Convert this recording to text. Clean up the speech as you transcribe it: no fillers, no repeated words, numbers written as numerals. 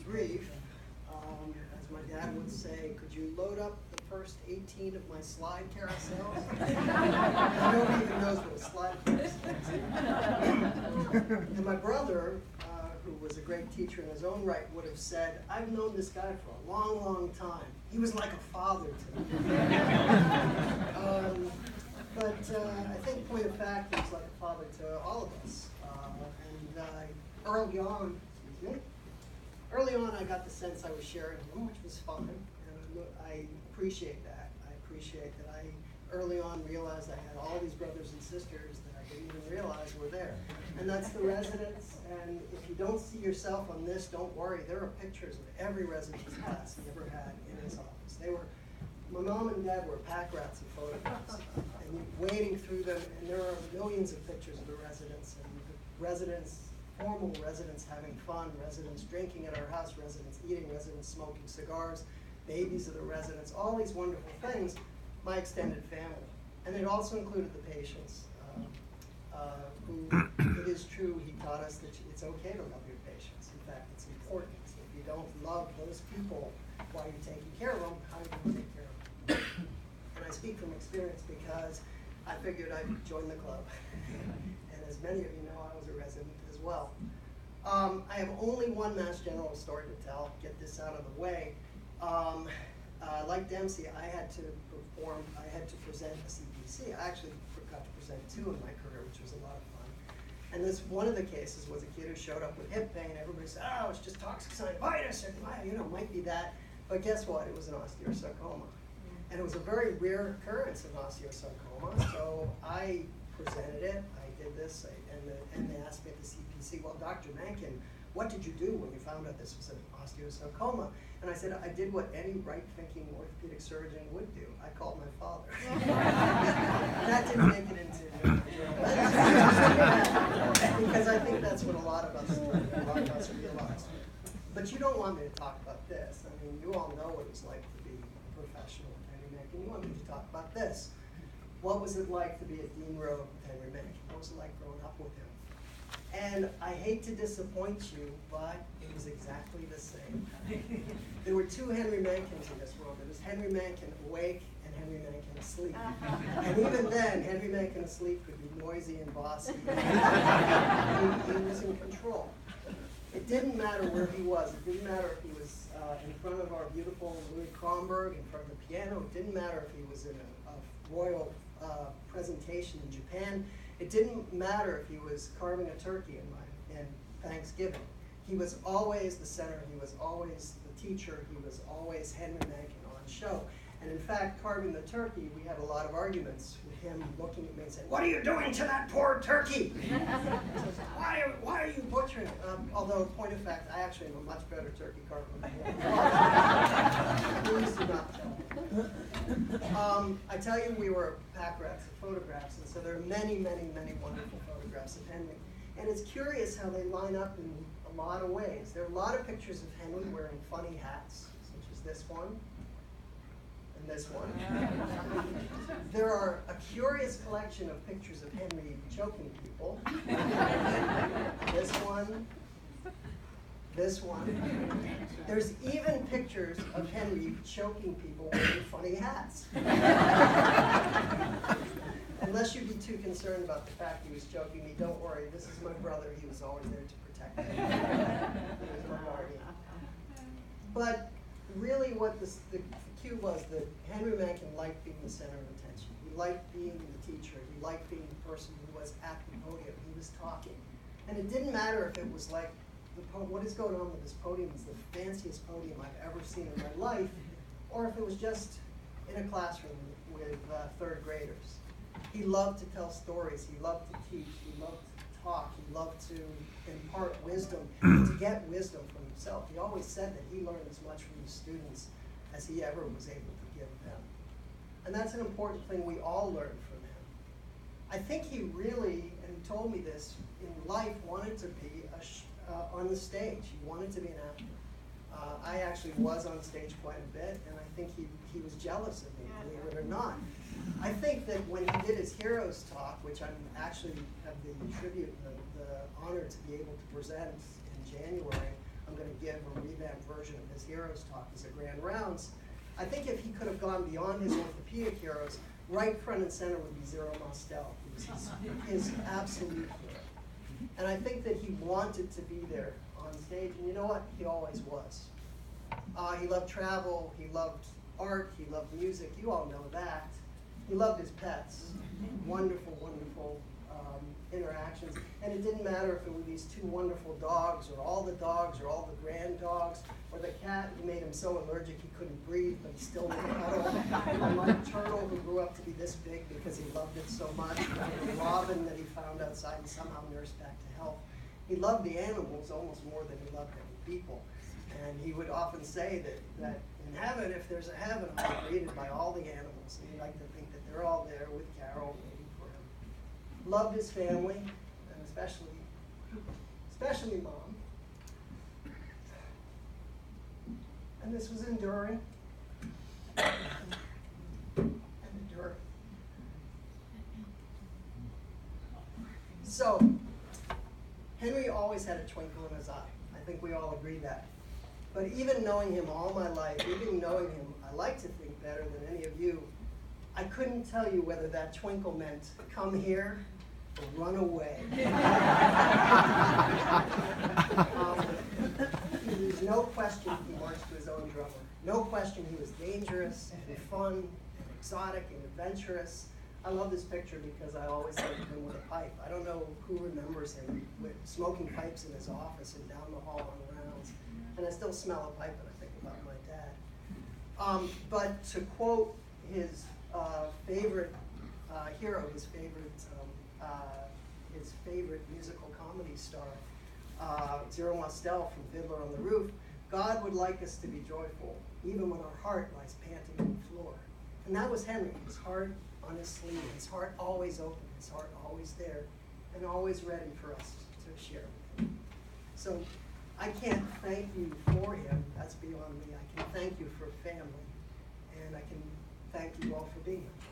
brief. As my dad would say, could you load up the first 18 of my slide carousels? Nobody even knows what a slide carousel is. And my brother, who was a great teacher in his own right, would have said, I've known this guy for a long, long time. He was like a father to me. But I think, point of fact, he was like a father to all of us. Early on, I got the sense I was sharing him, which was fun, and I appreciate that. I appreciate that I early on realized I had all these brothers and sisters that I didn't even realize were there. And that's the residents, and if you don't see yourself on this, don't worry. There are pictures of every residence class he ever had in his office. My mom and dad were pack rats of photographs, and wading through them, and there are millions of pictures of the residents, and the residents, formal residents having fun, residents drinking at our house, residents eating, residents smoking cigars, babies of the residents, all these wonderful things, my extended family. And it also included the patients, who, it is true, he taught us that it's okay to love your patients. In fact, it's important. If you don't love those people while you're taking care of them, how are you going to take care of them? And I speak from experience because I figured I'd join the club. And as many of you know, I was a resident as well. I have only one Mass General story to tell, get this out of the way. Like Dempsey, I had to present a CPC. I actually got to present 2 in my career, which was a lot of fun. And one of the cases was a kid who showed up with hip pain. Everybody said, oh, it's just toxic synovitis, or might be that. But guess what? It was an osteosarcoma. And it was a very rare occurrence of osteosarcoma, so I presented it, I did this, and they asked me at the CPC, well, Dr. Mankin, what did you do when you found out this was an osteosarcoma? And I said, I did what any right-thinking orthopedic surgeon would do. I called my father. That didn't make it into because I think that's what a lot of us realize. But you don't want me to talk about this. I mean, you all know what it's like to be a professional with Henry Mankin. You want me to talk about this. What was it like to be at Dean Road with Henry Mankin? What was it like growing up with him? And I hate to disappoint you, but it was exactly the same. There were 2 Henry Mankins in this world. There was Henry Mankin awake and Henry Mankin asleep. And even then, Henry Mankin asleep could be noisy and bossy. He was in control. It didn't matter where he was. It didn't matter if he was in front of our beautiful Louis Kronberg, in front of the piano. It didn't matter if he was in a royal presentation in Japan. It didn't matter if he was carving a turkey in Thanksgiving. He was always the center. He was always the teacher. He was always Henry Mankin on show. And in fact, carving the turkey, we had a lot of arguments with him looking at me and saying, what are you doing to that poor turkey? Why are you butchering it? Although, point of fact, I actually am a much better turkey carver than him. Please do not tell me. I tell you, we were pack rats of photographs, and so there are many, many, many wonderful photographs of Henry. And it's curious how they line up in a lot of ways. There are a lot of pictures of Henry wearing funny hats, such as this one. This one. There are a curious collection of pictures of Henry choking people. This one. This one. There's even pictures of Henry choking people wearing funny hats. Unless you'd be too concerned about the fact he was choking me, don't worry. This is my brother. He was always there to protect me. He was my guardian. But really what the cue was that Henry Mankin liked being the center of attention. He liked being the teacher. He liked being the person who was at the podium. He was talking. And it didn't matter if it was like, what is going on with this podium is the fanciest podium I've ever seen in my life, or if it was just in a classroom with 3rd graders. He loved to tell stories. He loved to teach. He loved to talk. He loved to impart wisdom, to get wisdom from himself. He always said that he learned as much from his students as he ever was able to give them. And that's an important thing we all learn from him. I think he really, and he told me this, in life wanted to be on the stage. He wanted to be an actor. I actually was on stage quite a bit, and I think he was jealous of me, believe it or not. I think that when he did his Heroes Talk, which I'm actually have the tribute, the honor to be able to present in January, I'm going to give a revamped his heroes talk, his grand rounds. I think if he could have gone beyond his orthopedic heroes, right front and center would be Zero Mostel. He was his absolute hero. And I think that he wanted to be there on stage, and you know what? He always was. He loved travel, he loved art, he loved music, you all know that. He loved his pets. Wonderful, wonderful interactions. And it didn't matter if it were these two wonderful dogs, or all the grand dogs, or the cat who made him so allergic he couldn't breathe, but he still would cuddle. Or my turtle who grew up to be this big because he loved it so much. Or Robin that he found outside and somehow nursed back to health. He loved the animals almost more than he loved any people. And he would often say that in heaven, if there's a heaven, I'll be greeted by all the animals. And he liked to think that they're all there with Carol waiting for him. Loved his family, and especially Mom. And this was enduring. And enduring. So, Henry always had a twinkle in his eye. I think we all agree that. But even knowing him all my life, even knowing him, I like to think better than any of you, I couldn't tell you whether that twinkle meant come here or run away. There's no question he marched to his own drummer. No question he was dangerous and fun and exotic and adventurous. I love this picture because I always think of him with a pipe. I don't know who remembers him with smoking pipes in his office and down the hall on the rounds. And I still smell a pipe when I think about my dad. But to quote his favorite hero, his favorite musical comedy star, Zero Mostel from Fiddler on the Roof, God would like us to be joyful, even when our heart lies panting on the floor. And that was Henry, his heart on his sleeve, his heart always open, his heart always there, and always ready for us to share with him. So I can't thank you for him, that's beyond me. I can thank you for family, and I can thank you all for being here.